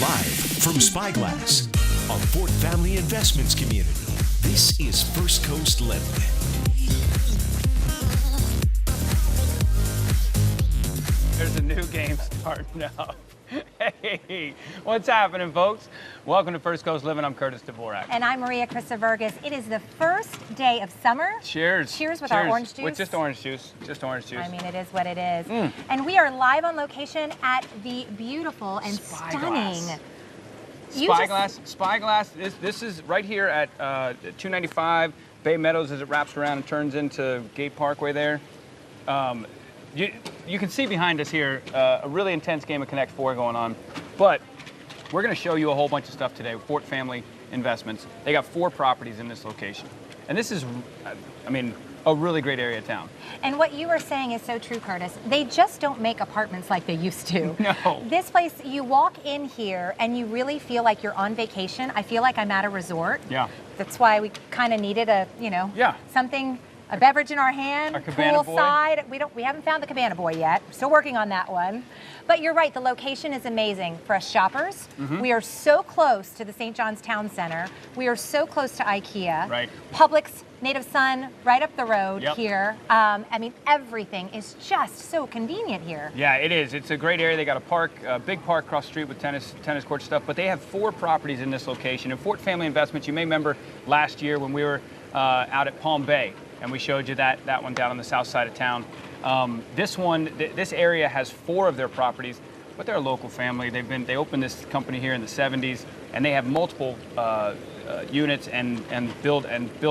Live from Spyglass, a Fort Family Investments community, this is First Coast Living. There's a new game starting now. Hey, what's happening, folks? Welcome to First Coast Living. I'm Curtis Dvorak. And I'm Maria Christovergas. It is the first day of summer. Cheers. Cheers with our orange juice. With just orange juice. Just orange juice. I mean, it is what it is. And we are live on location at the beautiful and stunning Spyglass. This is right here at 295 Bay Meadows as it wraps around and turns into Gate Parkway there. You can see behind us here a really intense game of Connect 4 going on, but we're going to show you a whole bunch of stuff today. Fort Family Investments. They got 4 properties in this location, and this is, I mean, a really great area of town. And what you were saying is so true, Curtis. They just don't make apartments like they used to. No. This place, you walk in here and you really feel like you're on vacation. I feel like I'm at a resort. Yeah. That's why we kind of needed a, something. A beverage in our hand, poolside. We haven't found the Cabana Boy yet. Still working on that one. But you're right, the location is amazing for us shoppers. We are so close to the St. John's Town Center. We are so close to IKEA. Right. Publix, Native Sun, right up the road here. I mean, everything is just so convenient here. Yeah, it is. It's a great area. They got a park, a big park across the street with tennis court stuff, but they have 4 properties in this location. And Fort Family Investments, you may remember last year when we were out at Palm Bay, and we showed you that one down on the south side of town. This area has 4 of their properties, but they're a local family. They opened this company here in the 70s, and they have multiple units and build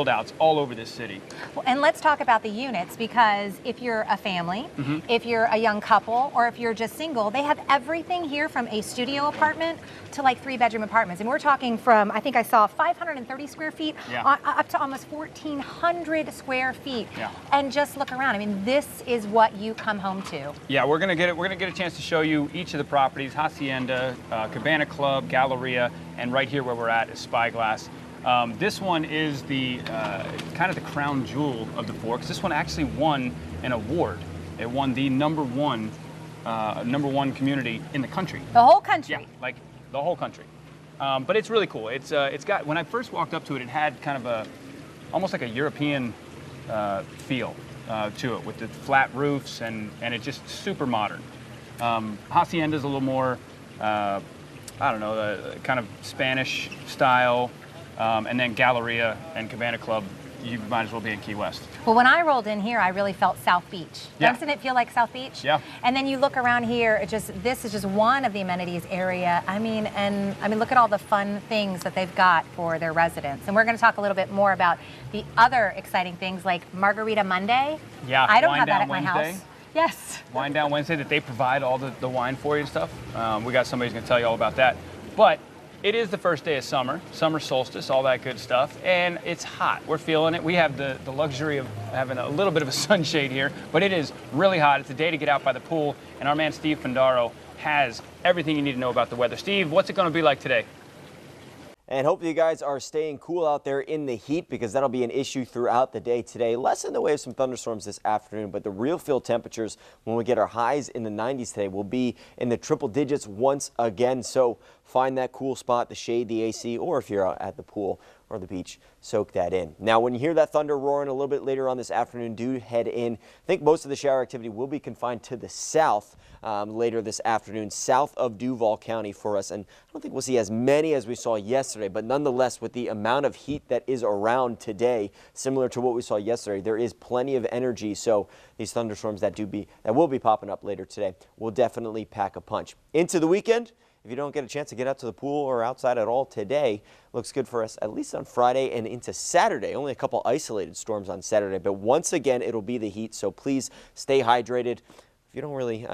outs all over this city. Well, and let's talk about the units, because if you're a family, if you're a young couple, or if you're just single, they have everything here from a studio apartment to like 3-bedroom apartments. And we're talking from, I think I saw 530 square feet up to almost 1,400 square feet. Yeah. And just look around. I mean, this is what you come home to. Yeah, we're gonna get a chance to show you each of the properties: Hacienda, Cabana Club, Galleria, and right here where we're at is Spyglass. This one is the kind of the crown jewel of the 4, because this one actually won an award. It won the number one community in the country. The whole country. Yeah, like the whole country. But it's really cool. It's got, when I first walked up to it, it had kind of almost like a European feel to it, with the flat roofs, and it's just super modern. Hacienda's a little more, I don't know, the kind of Spanish style. And then Galleria and Cabana Club, you might as well be in Key West. Well, when I rolled in here, I really felt South Beach. Yeah. Doesn't it feel like South Beach? Yeah. And then you look around here, this is just one of the amenities area. I mean, look at all the fun things that they've got for their residents. And we're going to talk a little bit more about the other exciting things like Margarita Monday. Yeah. I don't have that at Wednesday. my house. Yes. Wine Down Wednesday, that they provide all the wine for you and stuff. We got somebody who's going to tell you all about that. But it is the first day of summer solstice, all that good stuff, and it's hot. We're feeling it. We have the luxury of having a little bit of a sunshade here, but it is really hot. It's a day to get out by the pool, and our man Steve Fandaro has everything you need to know about the weather. Steve, what's it going to be like today? And hopefully you guys are staying cool out there in the heat, because that'll be an issue throughout the day today. Less in the way of some thunderstorms this afternoon, but the real feel temperatures when we get our highs in the 90s today will be in the triple digits once again. So find that cool spot, the shade, the AC, or if you're out at the pool or the beach, soak that in. Now, when you hear that thunder roaring a little bit later on this afternoon, do head in. I think most of the shower activity will be confined to the south later this afternoon, south of Duval County for us. And I don't think we'll see as many as we saw yesterday, but nonetheless, with the amount of heat that is around today, similar to what we saw yesterday, there is plenty of energy. So these thunderstorms that will be popping up later today will definitely pack a punch. Into the weekend, if you don't get a chance to get out to the pool or outside at all today, looks good for us at least on Friday and into Saturday. Only a couple isolated storms on Saturday, but once again, it'll be the heat. So please stay hydrated. If you don't really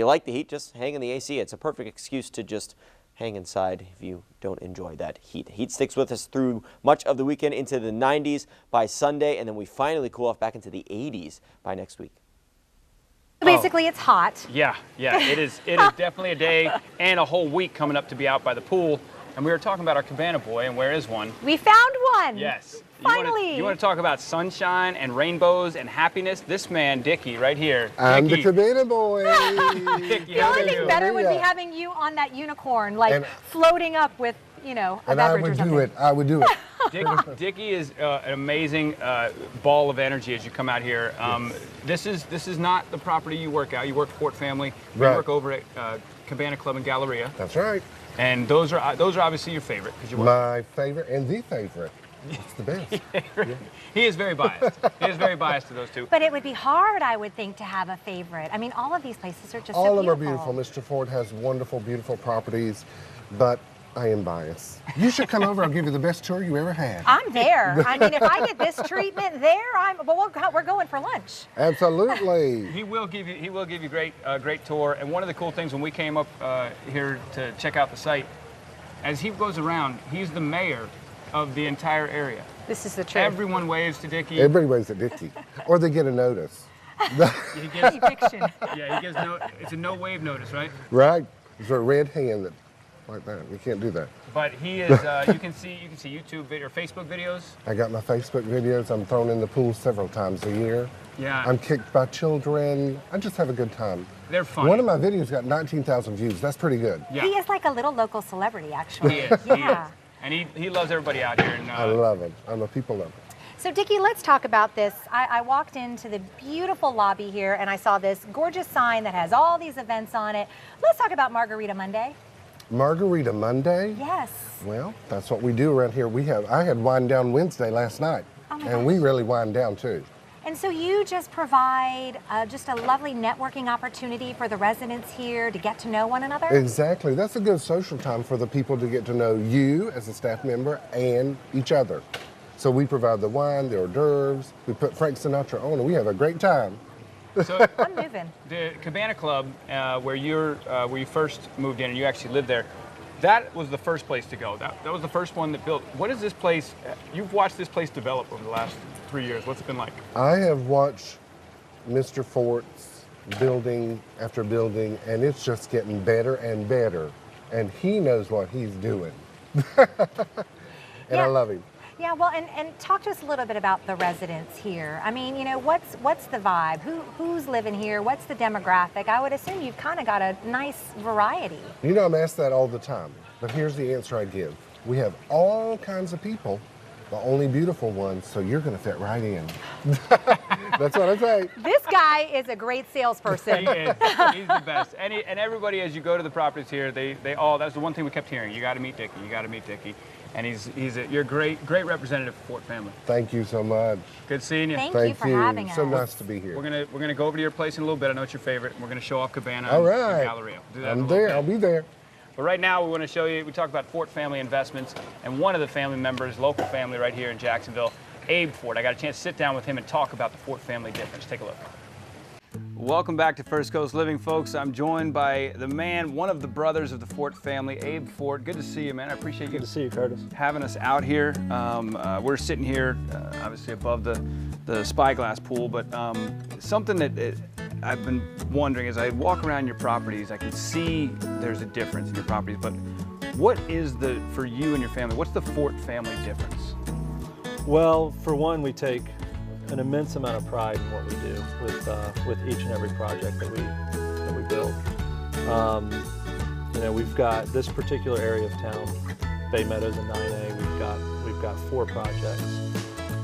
like the heat, just hang in the AC. It's a perfect excuse to just hang inside if you don't enjoy that heat. The heat sticks with us through much of the weekend into the 90s by Sunday, and then we finally cool off back into the 80s by next week. Basically, it's hot. Yeah, it is definitely a day and a whole week coming up to be out by the pool. And we were talking about our Cabana boy, and where is one? We found one. Yes. Finally. You want to talk about sunshine and rainbows and happiness? This man, Dickie, right here. I'm Dickie. the Cabana boy. Dickie, The only thing better would be having you on that unicorn, like and, floating up with, you know, a and beverage or something. I would do it. Dickie is an amazing ball of energy as you come out here. This is not the property you work at. You work Fort Family. You Right. work over at Cabana Club and Galleria. That's right. And those are obviously your favorite because you work. My favorite and the favorite. It's the best. Yeah. He is very biased. He is very biased to those two. But it would be hard, I would think, to have a favorite. I mean, all of these places are just All so of them are beautiful. Mr. Ford has wonderful, beautiful properties, but I am biased. You should come over. I'll give you the best tour you ever had. I'm there. I mean, if I get this treatment there, we're going for lunch. Absolutely. He will give you great tour. And one of the cool things when we came up here to check out the site, as he goes around, he's the mayor of the entire area. This is the truth. Everyone waves to Dickie. Everybody waves at Dickie, or they get a notice. He gives, Fiction. yeah, he gives it's a no wave notice, right? Right. It's a red hand that, like that. You can't do that. But he is. You can see YouTube video or Facebook videos. I got my Facebook videos. I'm thrown in the pool several times a year. Yeah. I'm kicked by children. I just have a good time. They're funny. One of my videos got 19,000 views. That's pretty good. Yeah. He is like a little local celebrity, actually. He is. Yeah. He is. And he loves everybody out here. And, I love it. I'm a people lover. So Dickie, let's talk about this. I walked into the beautiful lobby here and I saw this gorgeous sign that has all these events on it. Let's talk about Margarita Monday. Margarita Monday? Yes. Well, that's what we do around here. I had Wind Down Wednesday last night, and we really wind down too. And so you just provide just a lovely networking opportunity for the residents here to get to know one another? Exactly. That's a good social time for the people to get to know you as a staff member and each other. So we provide the wine, the hors d'oeuvres, we put Frank Sinatra on, and we have a great time. So I'm moving. The Cabana Club, where you first moved in and you actually lived there, that was the first place to go. That was the first one that built. What is this place? You've watched this place develop over the last 3 years. What's it been like? I have watched Mr. Fort's building after building, and it's just getting better and better. And he knows what he's doing. And I love him. Yeah, well, and talk to us a little bit about the residents here. I mean, you know, what's the vibe? Who's living here? What's the demographic? I would assume you've kind of got a nice variety. You know, I'm asked that all the time, but here's the answer I give. We have all kinds of people, the only beautiful ones, so you're going to fit right in. That's what I say. This guy is a great salesperson. He is. He's the best. And everybody, as you go to the properties here, they all, that's the one thing we kept hearing. You got to meet Dickie. You got to meet Dickie. And you're a great representative for Fort Family. Thank you so much. Good seeing you. Thank you for having us. So nice to be here. We're gonna go over to your place in a little bit. I know it's your favorite. We're gonna show off Cabana All and right. Galleria. Do that I'm in a little there. bit. I'll be there. But right now, we want to show you. We talk about Fort Family Investments, and one of the family members, local family right here in Jacksonville, Abe Fort. I got a chance to sit down with him and talk about the Fort Family difference. Take a look. Welcome back to First Coast Living, folks. I'm joined by the man, one of the brothers of the Fort family, Abe Fort. Good to see you, man. I appreciate you. Good to see you, Curtis. Having us out here. We're sitting here, obviously above the Spyglass pool, but something that I've been wondering as I walk around your properties, I can see there's a difference in your properties, but what is for you and your family, what's the Fort family difference? Well, for one, we take an immense amount of pride in what we do with each and every project that we build. You know, we've got this particular area of town, Bay Meadows and 9A. We've got 4 projects.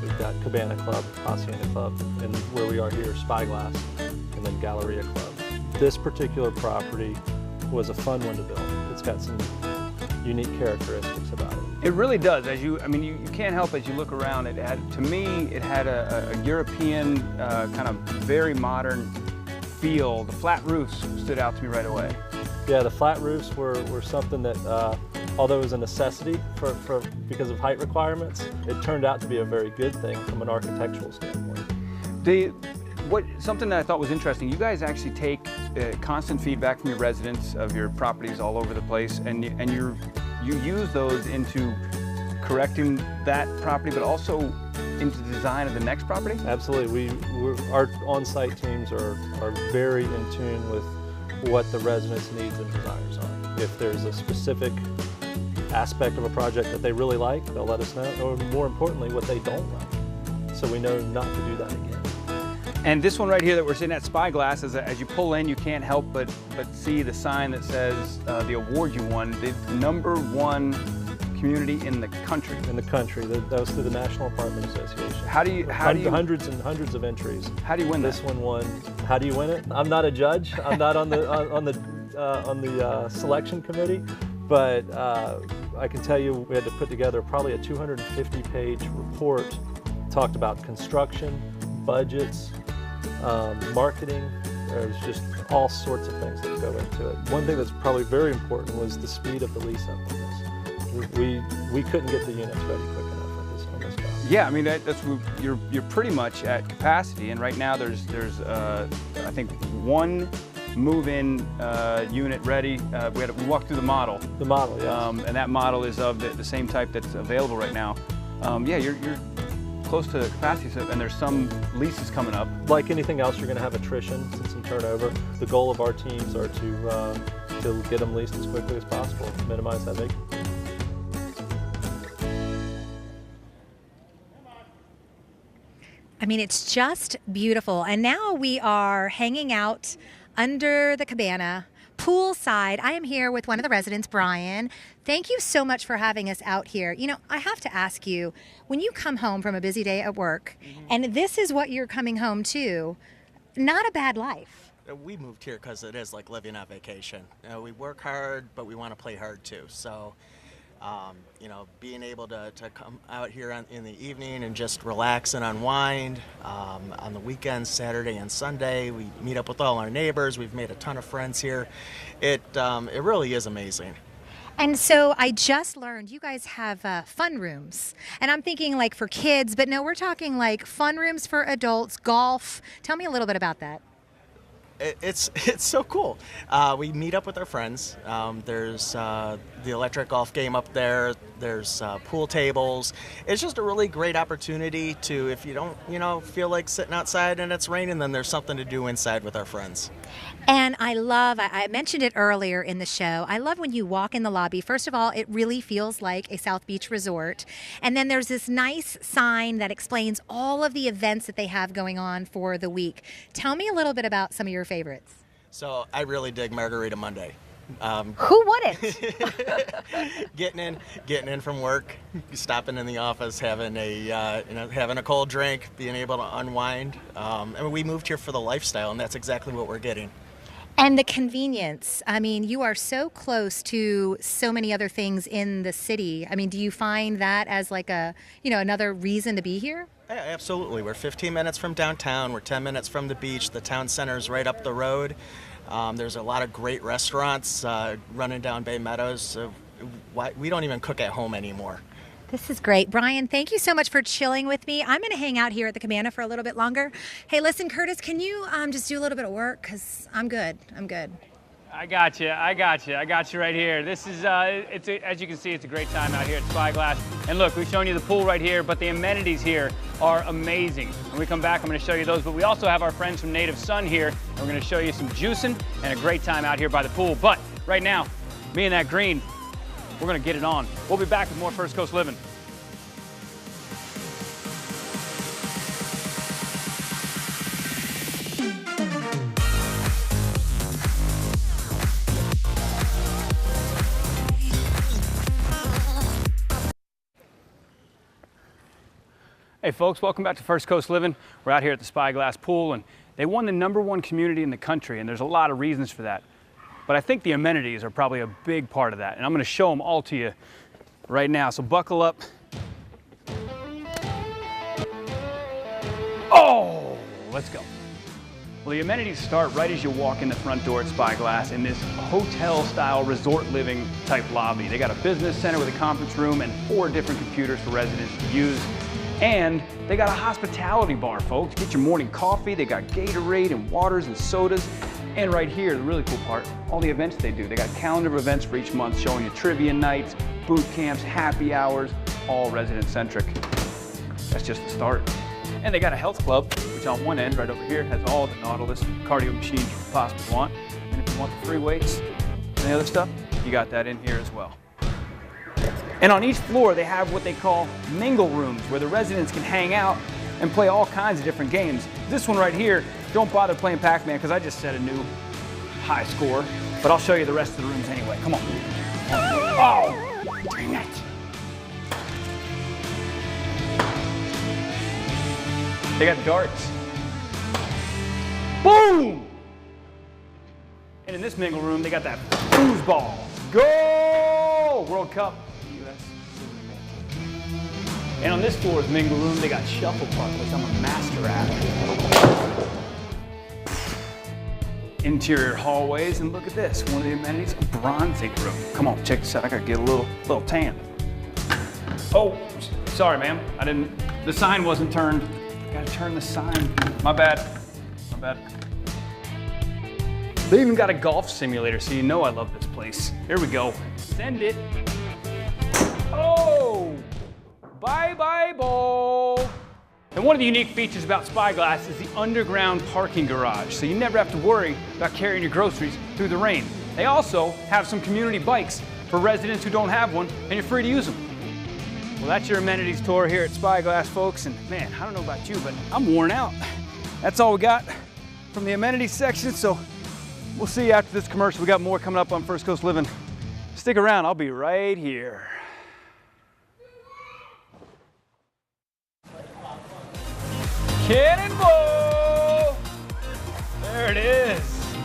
We've got Cabana Club, Hacienda Club, and where we are here, Spyglass, and then Galleria Club. This particular property was a fun one to build. It's got some unique characteristics about it. It really does. You can't help as you look around. To me, it had a European kind of very modern feel. The flat roofs stood out to me right away. Yeah, the flat roofs were something that, although it was a necessity because of height requirements, it turned out to be a very good thing from an architectural standpoint. Something that I thought was interesting, you guys actually take constant feedback from your residents of your properties all over the place, and you use those into correcting that property, but also into the design of the next property? Absolutely. Our on-site teams are very in tune with what the residents' needs and desires are. If there's a specific aspect of a project that they really like, they'll let us know, or more importantly, what they don't like, so we know not to do that again. And this one right here that we're sitting at, Spyglass, as you pull in, you can't help but see the sign that says the award you won, the #1 community in the country. In the country, that was through the National Apartment Association. How do you hundreds and hundreds of entries. How do you win this that? one won? How do you win it? I'm not a judge. I'm not on the selection committee, but I can tell you we had to put together probably a 250-page report. Talked about construction, budgets, marketing. There's just all sorts of things that go into it. One thing that's probably very important was the speed of the lease up on this. We couldn't get the units ready quick enough on this project. Yeah, I mean you're pretty much at capacity, and right now there's I think 1 move-in unit ready. We walked through the model. The model, yes. And that model is of the same type that's available right now. Yeah, you're close to capacity, and there's some leases coming up. Like anything else, you're going to have attrition and some turnover. The goal of our teams are to get them leased as quickly as possible, minimize that vacancy. I mean, it's just beautiful. And now we are hanging out under the cabana, poolside. I am here with one of the residents, Brian. Thank you so much for having us out here. You know, I have to ask you, when you come home from a busy day at work, and this is what you're coming home to, not a bad life. We moved here because it is like living on vacation. You know, we work hard, but we want to play hard too. So, you know, being able to come out here in the evening and just relax and unwind. On the weekends, Saturday and Sunday, we meet up with all our neighbors. We've made a ton of friends here. It really is amazing. And so I just learned you guys have fun rooms. And I'm thinking like for kids, but no, we're talking like fun rooms for adults, golf. Tell me a little bit about that. It's so cool. We meet up with our friends. There's the electric golf game up there. There's pool tables. It's just a really great opportunity to, if you don't, feel like sitting outside and it's raining, then there's something to do inside with our friends. And I mentioned it earlier in the show, I love when you walk in the lobby. First of all, it really feels like a South Beach resort. And then there's this nice sign that explains all of the events that they have going on for the week. Tell me a little bit about some of your favorites. So I really dig Margarita Monday. Who wouldn't? Getting in from work, stopping in the office, having a cold drink, being able to unwind. We moved here for the lifestyle, and that's exactly what we're getting. And the convenience. I mean, you are so close to so many other things in the city. I mean, do you find that as like another reason to be here? Yeah, absolutely. We're 15 minutes from downtown. We're 10 minutes from the beach. The town center is right up the road. There's a lot of great restaurants running down Bay Meadows. So we don't even cook at home anymore. This is great. Brian, thank you so much for chilling with me. I'm going to hang out here at the Cabana for a little bit longer. Hey, listen, Curtis, can you just do a little bit of work? Because I'm good. I got you right here. This is, as you can see, it's a great time out here at Spyglass. And look, we've shown you the pool right here, but the amenities here are amazing. When we come back, I'm going to show you those, but we also have our friends from Native Sun here, and we're going to show you some juicing and a great time out here by the pool. But right now, me and that green, we're going to get it on. We'll be back with more First Coast Living. Hey folks, welcome back to First Coast Living. We're out here at the Spyglass pool, and they won the #1 community in the country, and there's a lot of reasons for that. But I think the amenities are probably a big part of that, and I'm going to show them all to you right now, so buckle up. Oh, let's go. Well, the amenities start right as you walk in the front door at Spyglass in this hotel-style resort living type lobby. They got a business center with a conference room and 4 different computers for residents to use. And they got a hospitality bar, folks. Get your morning coffee. They got Gatorade and waters and sodas. And right here, the really cool part, all the events they do. They got a calendar of events for each month showing you trivia nights, boot camps, happy hours, all resident-centric. That's just the start. And they got a health club, which on one end, right over here, has all the Nautilus cardio machines you could possibly want. And if you want the free weights and the other stuff, you got that in here as well. And on each floor, they have what they call mingle rooms, where the residents can hang out and play all kinds of different games. This one right here, don't bother playing Pac-Man because I just set a new high score, but I'll show you the rest of the rooms anyway. Come on. Oh, dang it. They got darts. Boom! And in this mingle room, they got that foosball. Go! World Cup. US. And on this floor's mingle room, they got shufflepuck, which I'm a master at. Interior hallways, and look at this. One of the amenities, a bronzing room. Come on, check this out. I gotta get a little tan. Oh, sorry, ma'am. The sign wasn't turned. Gotta turn the sign. My bad. My bad. They even got a golf simulator, so you know I love this place. Here we go. Send it. Oh! Bye-bye, ball. And one of the unique features about Spyglass is the underground parking garage, so you never have to worry about carrying your groceries through the rain. They also have some community bikes for residents who don't have one, and you're free to use them. Well, that's your amenities tour here at Spyglass, folks, and man, I don't know about you, but I'm worn out. That's all we got from the amenities section, so we'll see you after this commercial. We got more coming up on First Coast Living. Stick around, I'll be right here. Cannonball! There it is.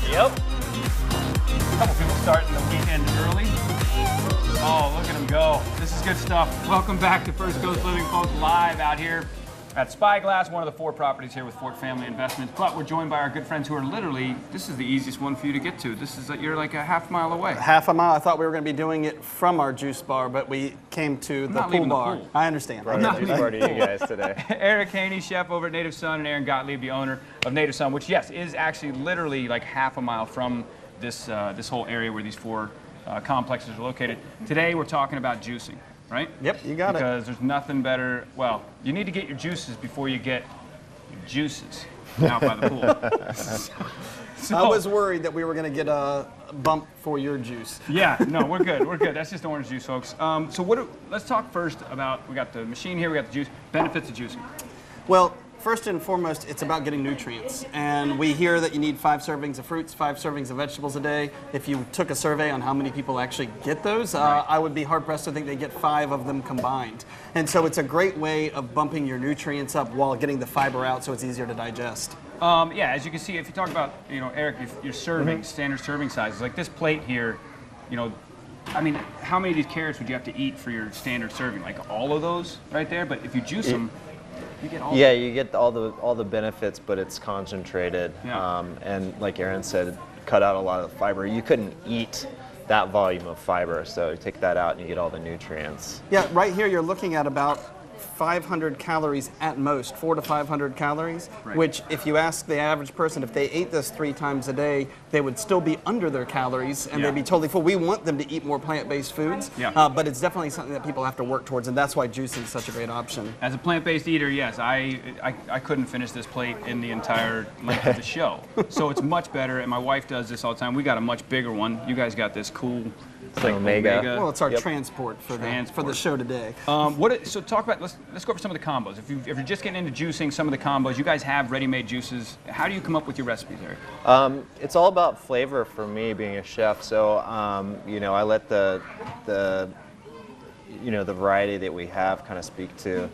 Yep. A couple people starting the weekend early. Oh, look at them go. This is good stuff. Welcome back to First Coast Living, folks, live out here at Spyglass, one of the 4 properties here with Fort Family Investments. But we're joined by our good friends who are literally, this is the easiest one for you to get to. This is, you're like a half mile away. Half a mile. I thought we were going to be doing it from our juice bar, but we came to the pool bar. I understand. Brought our juice bar to you guys today. Eric Haney, chef over at Native Son, and Aaron Gottlieb, the owner of Native Son, which, yes, is actually literally like half a mile from this, this whole area where these 4 complexes are located. Today we're talking about juicing, right? Yep, you got it. Because there's nothing better, well, you need to get your juices before you get your juices out by the pool. So, I was worried that we were going to get a bump for your juice. Yeah, no, we're good, we're good. That's just orange juice, folks. So let's talk first about, we got the machine here, we got the juice, benefits of juicing. Well, first and foremost, it's about getting nutrients. And we hear that you need 5 servings of fruits, 5 servings of vegetables a day. If you took a survey on how many people actually get those, I would be hard-pressed to think they get 5 of them combined. And so it's a great way of bumping your nutrients up while getting the fiber out so it's easier to digest. Yeah, as you can see, if you talk about, Eric, your serving, standard serving sizes, like this plate here, I mean, how many of these carrots would you have to eat for your standard serving? Like all of those right there? But if you juice them, you get all Yeah, you get all the benefits, but it's concentrated. Yeah. And like Aaron said, cut out a lot of the fiber. You couldn't eat that volume of fiber, so you take that out and you get all the nutrients. Yeah, right here you're looking at about 500 calories at most, 400 to 500 calories, right. Which if you ask the average person if they ate this 3 times a day, they would still be under their calories and they'd be totally full. We want them to eat more plant-based foods, but it's definitely something that people have to work towards, and that's why juicing is such a great option. As a plant-based eater, yes, I couldn't finish this plate in the entire length of the show. So it's much better, and my wife does this all the time. We got a much bigger one. You guys got this cool like Omega. Well, it's our transport for the show today. So talk about, let's go over some of the combos. If you're just getting into juicing, some of the combos, you guys have ready-made juices. How do you come up with your recipes, Eric? It's all about flavor for me, being a chef. So I let the variety that we have kind of speak to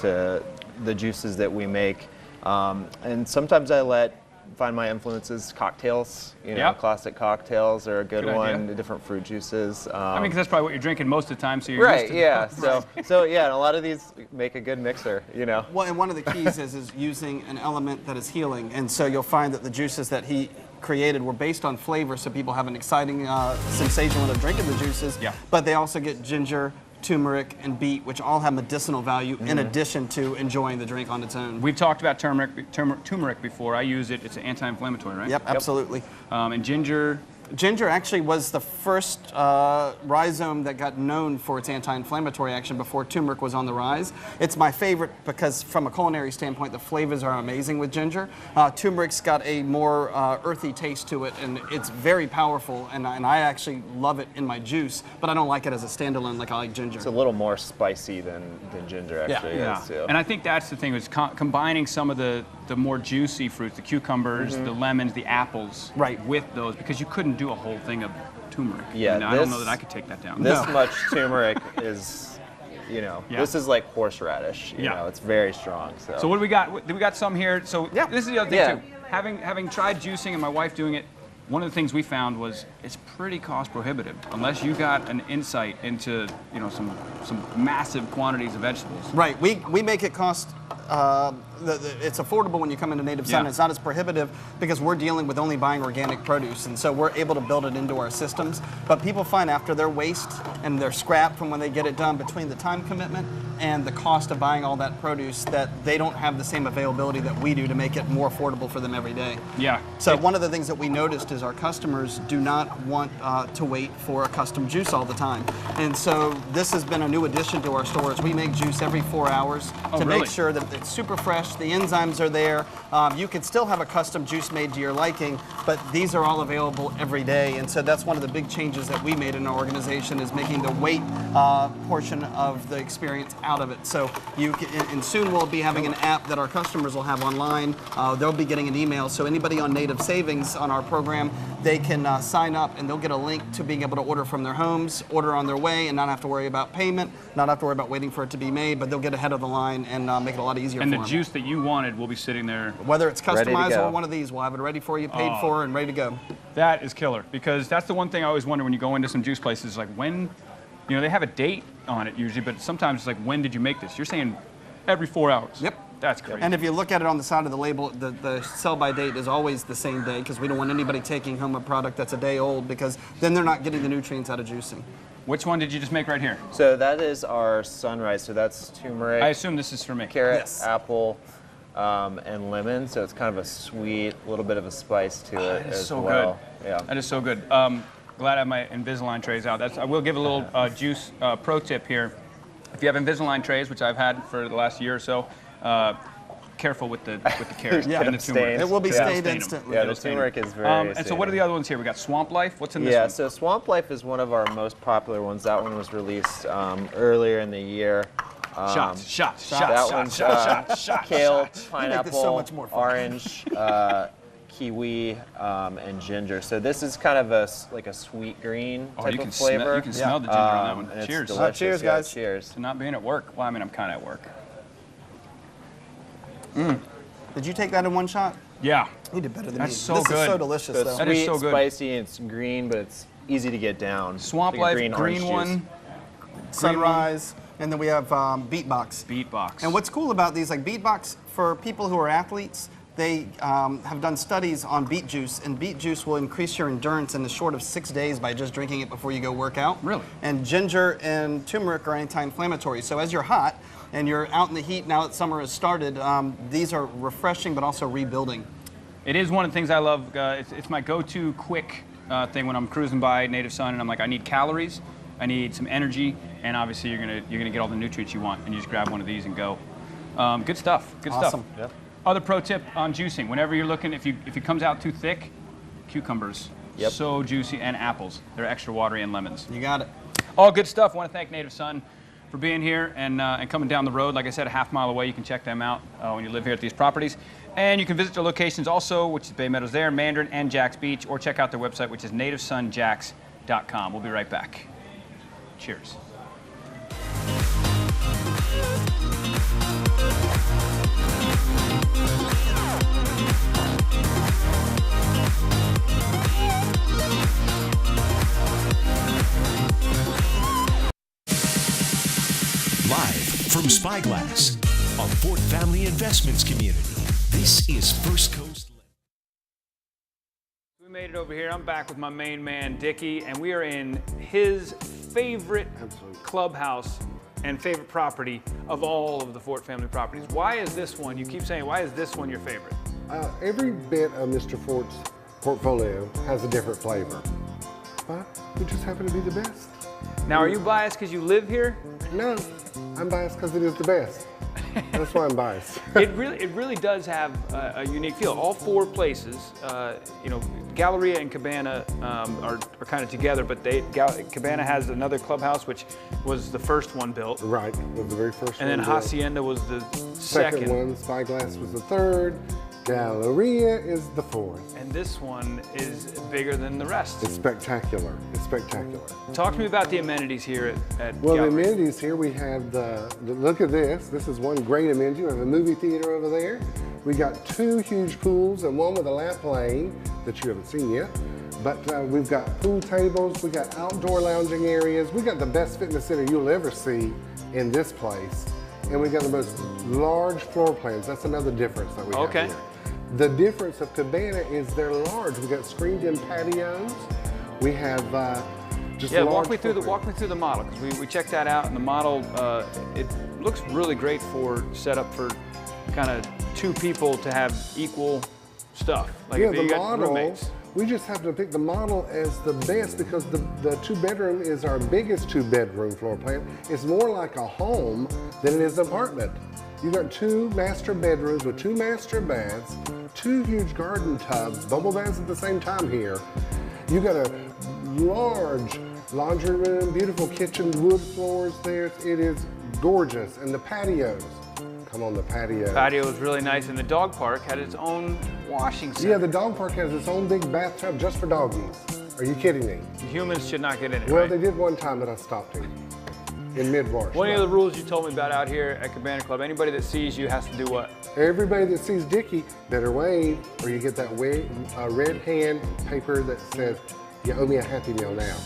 the juices that we make, and sometimes I find my influences. Cocktails, classic cocktails are a good one. The different fruit juices. I mean, because that's probably what you're drinking most of the time, so you're right. Used to Yeah. So yeah, and a lot of these make a good mixer. Well, and one of the keys is using an element that is healing, and so you'll find that the juices that he created were based on flavor, so people have an exciting sensation when they're drinking the juices. Yeah. But they also get ginger, turmeric, and beet, which all have medicinal value in addition to enjoying the drink on its own. We've talked about turmeric before. I use it. It's an anti-inflammatory, right? Yep, absolutely. And ginger, Ginger actually was the first rhizome that got known for its anti-inflammatory action before turmeric was on the rise. It's my favorite because from a culinary standpoint, the flavors are amazing with ginger. Turmeric's got a more earthy taste to it, and it's very powerful, and I actually love it in my juice, but I don't like it as a standalone like I like ginger. It's a little more spicy than ginger actually is, too. And I think that's the thing, is combining some of the more juicy fruits, the cucumbers, the lemons, the apples, with those, because you couldn't do a whole thing of turmeric. Yeah, I don't know that I could take that down. This much turmeric is, you know, this is like horseradish. You know, it's very strong. So what do we got? We got some here. So this is the other thing too. Having tried juicing and my wife doing it, one of the things we found was it's pretty cost prohibitive unless you got an insight into, you know, some massive quantities of vegetables. Right. We make it cost. It's affordable when you come into Native Sun. It's not as prohibitive because we're dealing with only buying organic produce, and so we're able to build it into our systems. But people find after their waste and their scrap from when they get it done, between the time commitment and the cost of buying all that produce, that they don't have the same availability that we do to make it more affordable for them every day. Yeah. So one of the things that we noticed is our customers do not want to wait for a custom juice all the time. And so this has been a new addition to our stores. We make juice every 4 hours to make sure that it's super fresh, the enzymes are there. You can still have a custom juice made to your liking, but these are all available every day. And so that's one of the big changes that we made in our organization, is making the weight portion of the experience out of it. So you can, and soon we'll be having an app that our customers will have online. They'll be getting an email. So anybody on Native Savings on our program, they can sign up and they'll get a link to being able to order from their homes, order on their way, and not have to worry about payment, not have to worry about waiting for it to be made, but they'll get ahead of the line and make it a lot easier for them. And the juice that you wanted will be sitting there. Whether it's customized or one of these, we'll have it ready for you, paid for, and ready to go. That is killer, because that's the one thing I always wonder when you go into some juice places, like when, you know, they have a date on it usually, but sometimes it's like, when did you make this? You're saying every 4 hours. Yep. That's crazy. And if you look at it on the side of the label, the sell-by date is always the same day, because we don't want anybody taking home a product that's a day old, because then they're not getting the nutrients out of juicing. Which one did you just make right here? So that is our sunrise. So that's turmeric. I assume this is for me. Carrot, apple, and lemon. So it's kind of a sweet, little bit of a spice to it as so well. Good. Yeah. That is so good. Glad I have my Invisalign trays out. I will give a little juice pro tip here. If you have Invisalign trays, which I've had for the last year or so, careful with the carrot and the turmeric. It will be stained instantly. Yeah, the turmeric is very And so what are the other ones here? We got Swamp Life. What's in this one? Yeah, so Swamp Life is one of our most popular ones. That one was released earlier in the year. Shots. That one's kale, pineapple, so orange, kiwi, and ginger. So this is kind of like a sweet green type of flavor. You can smell the ginger on that one. Cheers. Cheers, guys. Cheers. To not being at work. Well, I mean, I'm kind of at work. Did you take that in one shot? Yeah. You did better than me. That's so this good. is so delicious, So though. it's That sweet, is so good. spicy, and it's green, but it's easy to get down. Swamp like Life, green one. Sunrise, and then we have Beatbox. Beatbox. And what's cool about these, like Beatbox, for people who are athletes, they have done studies on beet juice, and beet juice will increase your endurance in the short of 6 days by just drinking it before you go work out. Really? And ginger and turmeric are anti-inflammatory. So as you're hot and you're out in the heat now that summer has started, these are refreshing but also rebuilding. It is one of the things I love. It's my go-to quick thing when I'm cruising by Native Sun, and I'm like, I need calories, I need some energy, and obviously you're gonna get all the nutrients you want, and you just grab one of these and go. Good stuff. Good Awesome. stuff. Yep. Other pro tip on juicing: whenever you're looking, if it comes out too thick, cucumbers, so juicy, and apples. They're extra watery, and lemons. You got it. All good stuff. I want to thank Native Sun for being here and coming down the road. Like I said, a half-mile away. You can check them out when you live here at these properties. And you can visit their locations also, which is Bay Meadows there, Mandarin, and Jax Beach, or check out their website, which is nativesunjax.com. We'll be right back. Cheers. Live from Spyglass, a Fort Family Investments community. This is First Coast. We made it over here. I'm back with my main man, Dickie, and we are in his favorite clubhouse and favorite property of all of the Fort family properties. Why is this one, you keep saying, why is this one your favorite? Every bit of Mr. Fort's portfolio has a different flavor. But we just happen to be the best. Now, are you biased because you live here? No, I'm biased because it is the best. That's why I'm biased. It really does have a unique feel. All four places, you know, Galleria and Cabana are kind of together, but Cabana has another clubhouse, which was the first one built. Right, was the very first one. And then Hacienda was the second one. Spyglass was the third. Galleria is the fourth. And this one is bigger than the rest. It's spectacular. It's spectacular. Talk to me about the amenities here at Well, Galleria. the amenities here, we have look at this. This is one great amenity. We have a movie theater over there. We got two huge pools and one with a lap lane that you haven't seen yet. But we've got pool tables, we got outdoor lounging areas. We got the best fitness center you'll ever see in this place. And we got the most large floor plans. That's another difference that we have here. The difference of Cabana is they're large. We got screened-in patios. We have just walk me through the model, because we checked that out, and the model it looks really great for set up for kind of two people to have equal stuff. Like yeah, if the you got model. Roommates. We just have to pick the model as the best because the two-bedroom is our biggest two-bedroom floor plan. It's more like a home than it is an apartment. You got two master bedrooms with two master baths, two huge garden tubs, bubble baths at the same time here. You got a large laundry room, beautiful kitchen, wood floors there. It is gorgeous. And the patios. Come on, the patio. The patio was really nice, and the dog park had its own washing center. Yeah, the dog park has its own big bathtub just for doggies. Are you kidding me? Humans should not get in it, Well, right? they did one time, but I stopped it in mid-March. One of the rules you told me about out here at Cabana Club, anybody that sees you has to do what? Everybody that sees Dickie better wave, or you get that red hand paper that says, you owe me a Happy Meal now.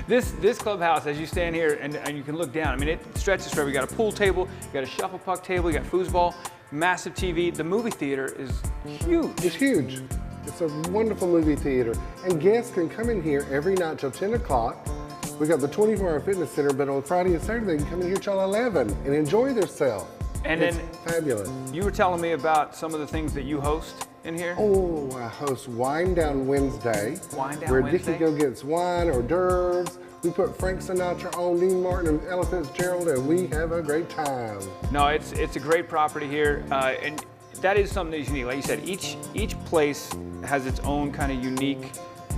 This clubhouse, as you stand here and you can look down, I mean, it stretches forever. You got a pool table, you got a shuffle puck table, you got foosball, massive TV. The movie theater is huge. It's huge. It's a wonderful movie theater. And guests can come in here every night till 10 o'clock. We got the 24-hour fitness center, but on Friday and Saturday, they can come in here till 11 and enjoy themselves. And it's then fabulous. You were telling me about some of the things that you host in here? Oh, I host Wine Down Wednesday. Wine Down where Wednesday? Dickie go gets wine, hors d'oeuvres. We put Frank Sinatra on, Dean Martin, and Ella Fitzgerald, and we have a great time. No, it's a great property here, and that is something that's unique. Like you said, each place has its own kind of unique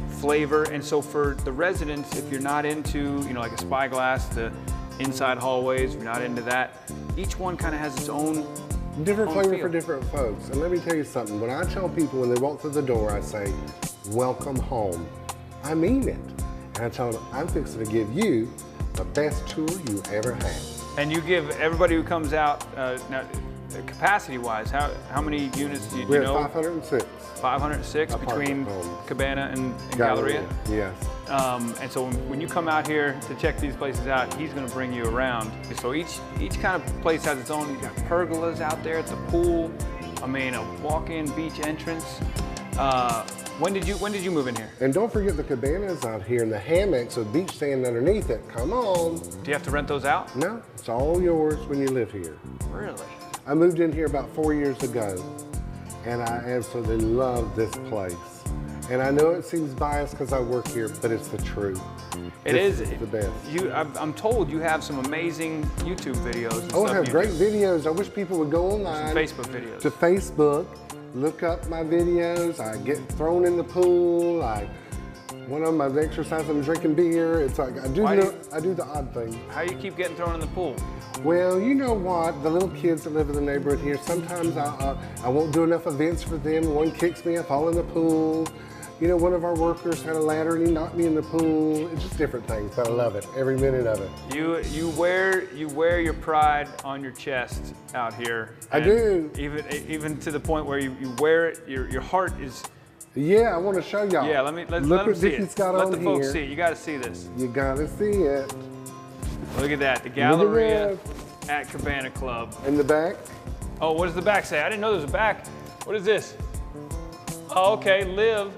flavor, and so for the residents, if you're not into, you know, like a Spyglass, the inside hallways, if you're not into that, each one kind of has its own different flavor feel. for different folks. And let me tell you something, when I tell people when they walk through the door, I say, welcome home. I mean it. And I tell them, I'm fixing to give you the best tour you ever had. And you give everybody who comes out, now, capacity-wise, how many units do you know? We have 506. 506 between Cabana and Galleria? Yes. And so when you come out here to check these places out, he's going to bring you around. So each kind of place has its own. You got pergolas out there at the pool. I mean, a walk-in beach entrance. When did you move in here? And don't forget the cabanas out here and the hammocks with beach sand underneath it. Come on. Do you have to rent those out? No, it's all yours when you live here. Really? I moved in here about 4 years ago, and I absolutely love this place. And I know it seems biased because I work here, but it's the truth. This is the best. I'm told you have some amazing YouTube videos. And I have great videos. I wish people would go online. Some Facebook videos. To Facebook, look up my videos. I get thrown in the pool. One of them, I'm exercising and drinking beer. It's like I do the odd thing. How do you keep getting thrown in the pool? Well, you know what? The little kids that live in the neighborhood here, sometimes I won't do enough events for them. One kicks me, I fall in the pool. You know, one of our workers had a ladder and he knocked me in the pool. It's just different things, but I love it, every minute of it. You wear your pride on your chest out here. I do. Even to the point where you wear it, your heart is. Yeah, I want to show y'all. Yeah, let them see it. Let the folks see it. You got to see this. You got to see it. Look at that, the Galleria at Cabana Club. In the back? Oh, what does the back say? I didn't know there was a back. What is this? Oh, okay, live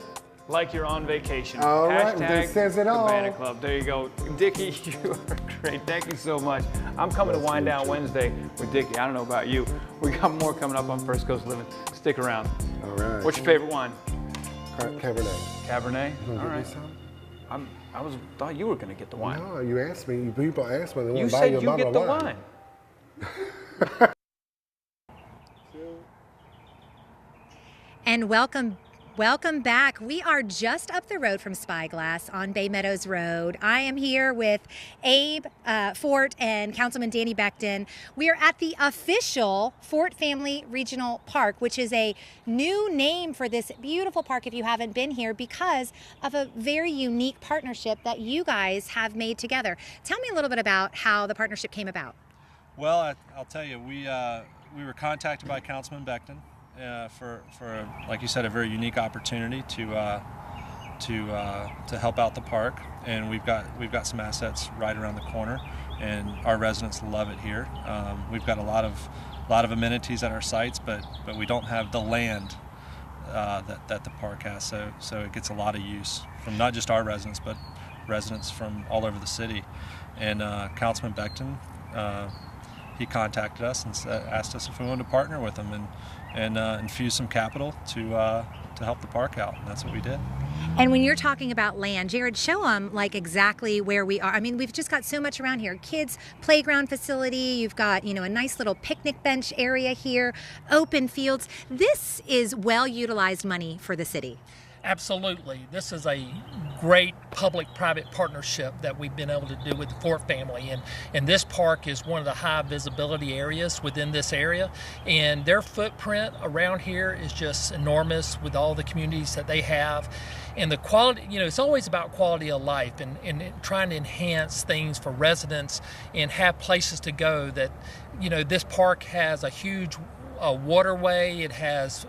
like you're on vacation. All right, Hashtag that says it all. Cabana Club. There you go. Dickie, you are great. Thank you so much. I'm coming to Wine Down Wednesday with Dickie. I don't know about you. We got more coming up on First Coast Living. Stick around. All right. What's your favorite wine? Cabernet. Cabernet? You All right. Some? Thought you were going to get the wine. No, you asked me. People asked me they You want to buy said you a you bottle get the of wine. And welcome back. We are just up the road from Spyglass on Bay Meadows Road. I am here with Abe Fort and Councilman Danny Becton. We are at the official Fort Family Regional Park, which is a new name for this beautiful park if you haven't been here, because of a very unique partnership that you guys have made together. Tell me a little bit about how the partnership came about. Well, I'll tell you, we were contacted by Councilman Becton for like you said, a very unique opportunity to help out the park, and we've got some assets right around the corner, and our residents love it here. We've got a lot of amenities at our sites, but we don't have the land that the park has, so it gets a lot of use from not just our residents, but residents from all over the city. And Councilman Becton, he contacted us and asked us if we wanted to partner with him and infuse some capital to help the park out, and that's what we did. And when you're talking about land, Jared, show them like exactly where we are. I mean, we've just got so much around here. Kids playground facility, you've got, a nice little picnic bench area here, open fields. This is well utilized money for the city. Absolutely. This is a great public-private partnership that we've been able to do with the Fort family. And this park is one of the high visibility areas within this area. And their footprint around here is just enormous with all the communities that they have. And the quality, it's always about quality of life and trying to enhance things for residents and have places to go that, this park has a huge waterway. It has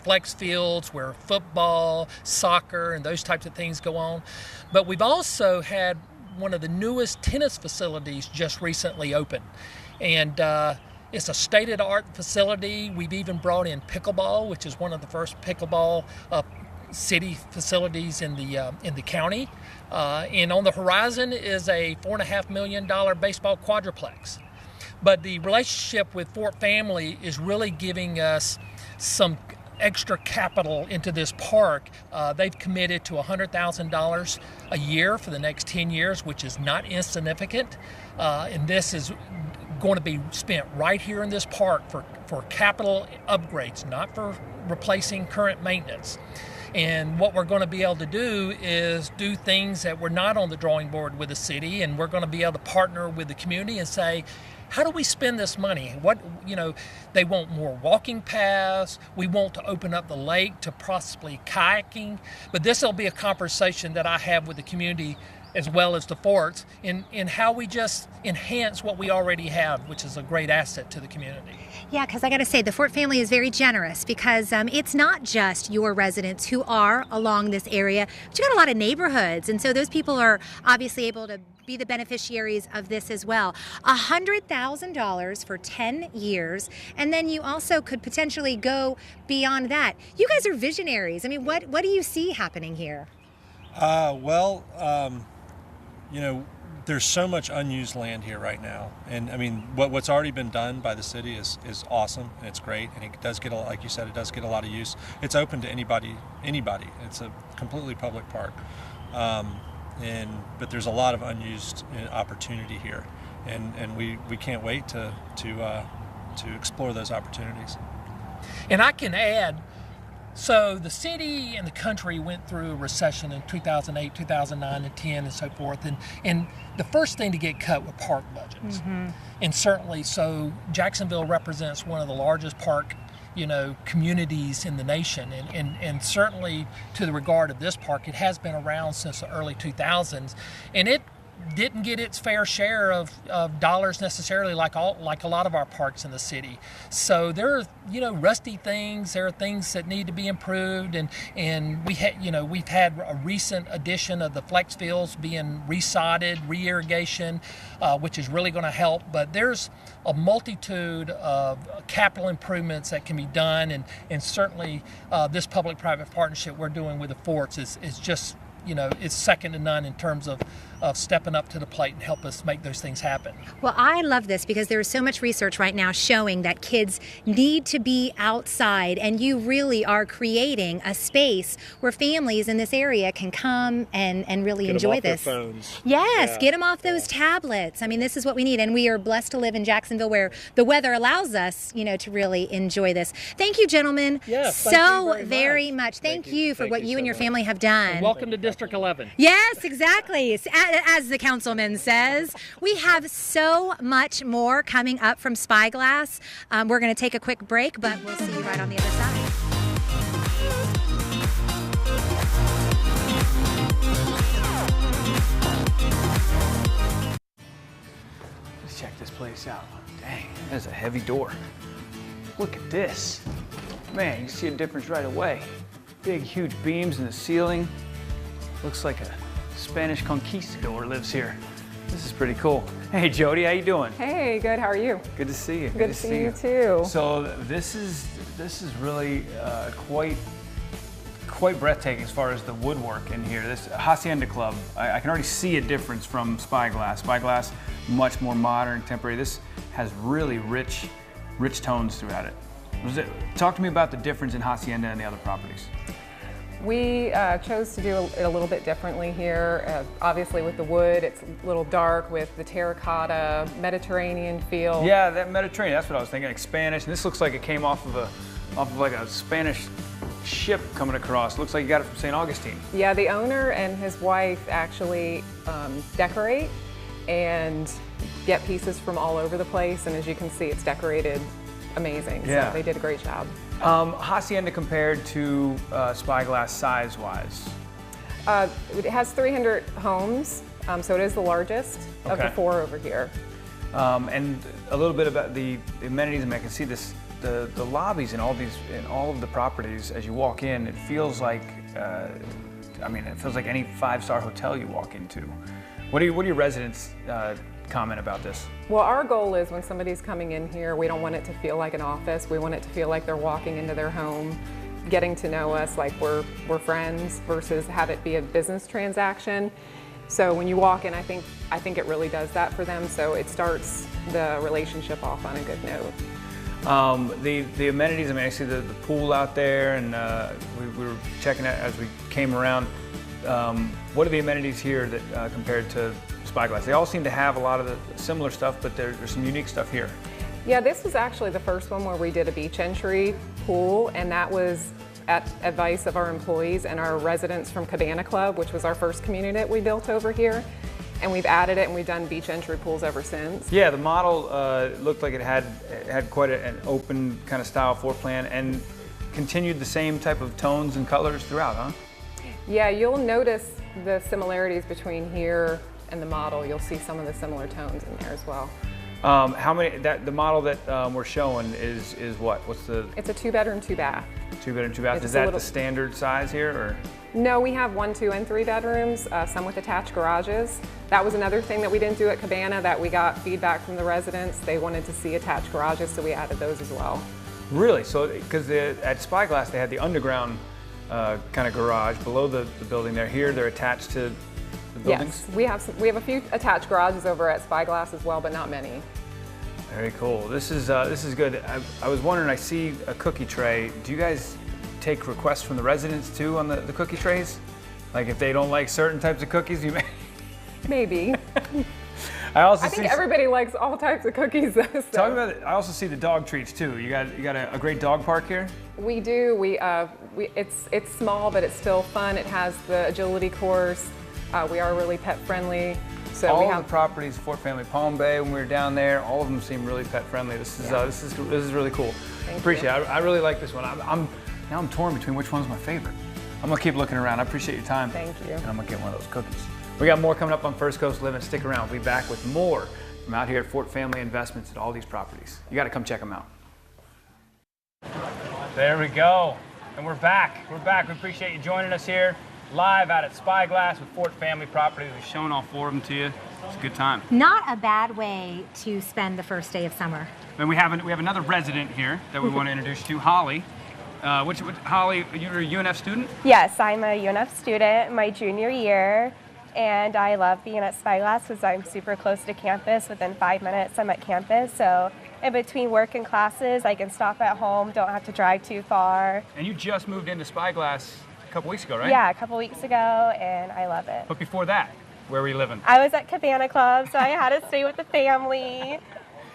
flex fields where football, soccer, and those types of things go on. But we've also had one of the newest tennis facilities just recently opened. And it's a state-of-the-art facility. We've even brought in pickleball, which is one of the first pickleball city facilities in the county. And on the horizon is a $4.5 million baseball quadruplex. But the relationship with Fort Family is really giving us some extra capital into this park. They've committed to $100,000 a year for the next 10 years, which is not insignificant. And this is going to be spent right here in this park for capital upgrades, not for replacing current maintenance. And what we're going to be able to do is do things that were not on the drawing board with the city, and we're going to be able to partner with the community and say, how do we spend this money? They want more walking paths. We want to open up the lake to possibly kayaking. But this will be a conversation that I have with the community as well as the forts in how we just enhance what we already have, which is a great asset to the community. Yeah, because I got to say, the Fort family is very generous because it's not just your residents who are along this area, but you got a lot of neighborhoods. And so those people are obviously able to be the beneficiaries of this as well. $100,000 for 10 years. And then you also could potentially go beyond that. You guys are visionaries. I mean, what do you see happening here? There's so much unused land here right now, and I mean, what's already been done by the city is awesome, and it's great, and it does get like you said, it does get a lot of use. It's open to anybody. It's a completely public park, but there's a lot of unused opportunity here, and we can't wait to explore those opportunities. And I can add. So the city and the country went through a recession in 2008, 2009, and 10, and so forth. And the first thing to get cut were park budgets. Mm-hmm. And certainly, so Jacksonville represents one of the largest park, communities in the nation. And certainly to the regard of this park, it has been around since the early 2000s. And it didn't get its fair share of dollars necessarily like a lot of our parks in the city. So there are rusty things, there are things that need to be improved, and we've had a recent addition of the flex fields being resodded, re-irrigation, which is really going to help. But there's a multitude of capital improvements that can be done, and certainly this public-private partnership we're doing with the forts is just is second to none in terms of stepping up to the plate and help us make those things happen. Well, I love this because there is so much research right now showing that kids need to be outside, and you really are creating a space where families in this area can come and really enjoy this. Get them off their phones. Yes, Yeah. get them off those tablets. I mean, this is what we need, and we are blessed to live in Jacksonville where the weather allows us, to really enjoy this. Thank you, gentlemen, Yes, so thank you very much. Thank you for what you and your family have done. And welcome to District 11. Yes, exactly. As the councilman says, we have so much more coming up from Spyglass. We're going to take a quick break, but we'll see you right on the other side. Let's check this place out. Dang, that's a heavy door. Look at this. Man, you see a difference right away. Big, huge beams in the ceiling. Looks like a Spanish conquistador lives here. This is pretty cool. Hey, Jody, how you doing? Hey, good. How are you? Good to see you. Good to see you too. So this is really quite breathtaking as far as the woodwork in here. This Hacienda Club, I can already see a difference from Spyglass. Spyglass, much more modern, contemporary. This has really rich tones throughout it. Talk to me about the difference in Hacienda and the other properties. We chose to do it a little bit differently here. Obviously with the wood, it's a little dark with the terracotta, Mediterranean feel. Yeah, that Mediterranean, that's what I was thinking, like Spanish. And this looks like it came off of like a Spanish ship coming across. Looks like you got it from St. Augustine. Yeah, the owner and his wife actually decorate and get pieces from all over the place. And as you can see, it's decorated amazing. Yeah. So they did a great job. Hacienda compared to Spyglass size-wise? It has 300 homes, so it is the largest of the four over here. And a little bit about the amenities. I mean, I can see this, the lobbies in all of the properties. As you walk in, it feels like, it feels like any five-star hotel you walk into. What do your residents comment about this? Well, our goal is when somebody's coming in here, we don't want it to feel like an office. We want it to feel like they're walking into their home, getting to know us like we're friends versus have it be a business transaction. So when you walk in, I think it really does that for them. So it starts the relationship off on a good note. The amenities, I see the pool out there, and we were checking it as we came around. What are the amenities here that compared to Spyglass? They all seem to have a lot of the similar stuff, but there's some unique stuff here. Yeah, this was actually the first one where we did a beach entry pool, and that was at advice of our employees and our residents from Cabana Club, which was our first community that we built over here. And we've added it, and we've done beach entry pools ever since. Yeah, the model looked like it had quite an open kind of style floor plan and continued the same type of tones and colors throughout, huh? Yeah, you'll notice the similarities between here and the model. You'll see some of the similar tones in there as well. The model that we're showing is what? It's a 2-bedroom, 2-bath. 2-bedroom, 2-bath. Is that the standard size here, or? No, we have 1, 2, and 3 bedrooms, some with attached garages. That was another thing that we didn't do at Cabana that we got feedback from the residents. They wanted to see attached garages, so we added those as well. Really? So, because at Spyglass they had the underground kind of garage below the building there. Here they're attached to the buildings? Yes, we have a few attached garages over at Spyglass as well, but not many. Very cool. This is good. I was wondering, I see a cookie tray. Do you guys take requests from the residents too on the cookie trays? Like if they don't like certain types of cookies, you may? Maybe. I think everybody likes all types of cookies though. So. Tell me about it. I also see the dog treats too. You got a great dog park here? We do. It's small, but it's still fun. It has the agility course. We are really pet friendly. So all of the properties, Fort Family Palm Bay, when we were down there, all of them seem really pet friendly. This is really cool. Appreciate it. I really like this one. Now I'm torn between which one's my favorite. I'm gonna keep looking around. I appreciate your time. Thank you. And I'm gonna get one of those cookies. We got more coming up on First Coast Living. Stick around. We'll be back with more from out here at Fort Family Investments at all these properties. You got to come check them out. There we go. And we're back. We're back. We appreciate you joining us here live out at Spyglass with Fort Family Properties. We've shown all 4 of them to you. It's a good time. Not a bad way to spend the first day of summer. And we have another resident here that we want to introduce you to, Holly. Holly, you're a UNF student? Yes, I'm a UNF student, my junior year, and I love being at Spyglass because I'm super close to campus. Within 5 minutes, I'm at campus, so in between work and classes, I can stop at home, don't have to drive too far. And you just moved into Spyglass a couple weeks ago, right? Yeah, a couple weeks ago, and I love it. But before that, where were you living? I was at Cabana Club, so I had to stay with the family.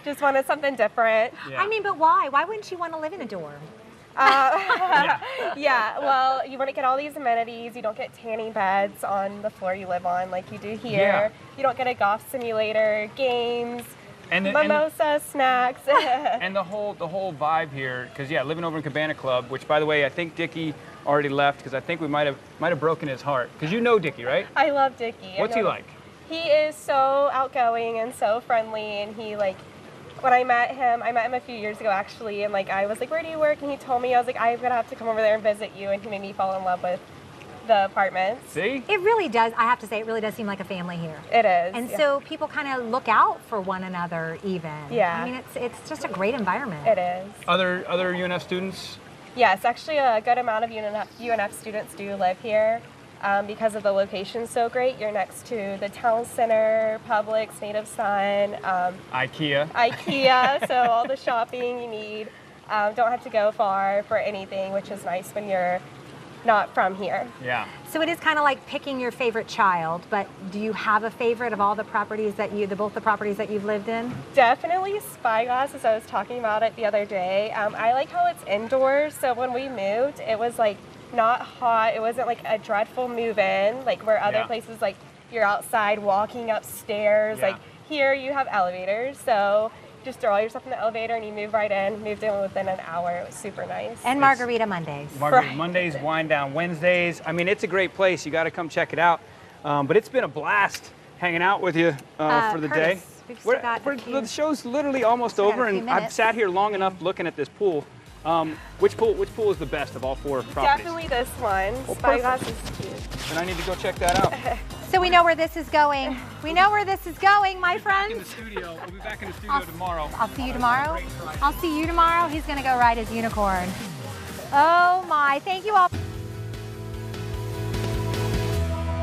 Just wanted something different. Yeah. I mean, but why? Why wouldn't you want to live in a dorm? Yeah, well, you wouldn't get all these amenities. You don't get tanning beds on the floor you live on like you do here. Yeah. You don't get a golf simulator, games, mimosa, snacks. And the whole vibe here, because yeah, living over in Cabana Club, which by the way, I think Dickie already left because I think we might have broken his heart. Because you know Dickie, right? I love Dickie. What's he like? He is so outgoing and so friendly, and he when I met him a few years ago actually, and I was like, where do you work? And he told me, I was like, I'm gonna have to come over there and visit you, and he made me fall in love with the apartments. See? It really does, I have to say, it really does seem like a family here. It is. And so people kind of look out for one another even. Yeah. I mean, it's just a great environment. It is. Other UNF students? Yes, actually a good amount of UNF students do live here. Because of the location so great. You're next to the town center, Publix, Native Sun, IKEA, so all the shopping you need. Don't have to go far for anything, which is nice when you're not from here. Yeah. So it is kind of like picking your favorite child, but do you have a favorite of all the properties that both the properties that you've lived in? Definitely Spyglass, as I was talking about it the other day. I like how it's indoors, so when we moved, it was not hot. It wasn't a dreadful move-in, where other places you're outside walking upstairs. Yeah. Here you have elevators, so just throw all your stuff in the elevator and you move right in. Moved in within an hour. It was super nice. And Margarita Mondays. Margarita Mondays, Wine Down Wednesdays. I mean, it's a great place. You got to come check it out. But it's been a blast hanging out with you for the day. The show's literally almost over, and I've sat here long enough looking at this pool. Which pool is the best of all four properties? Definitely this one. Well, Spyglass is cute. Then I need to go check that out. So we know where this is going. We know where this is going, my friends. In the studio. We'll be back in the studio tomorrow. I'll see you tomorrow. I'll see you tomorrow. He's going to go ride his unicorn. Oh my, thank you all.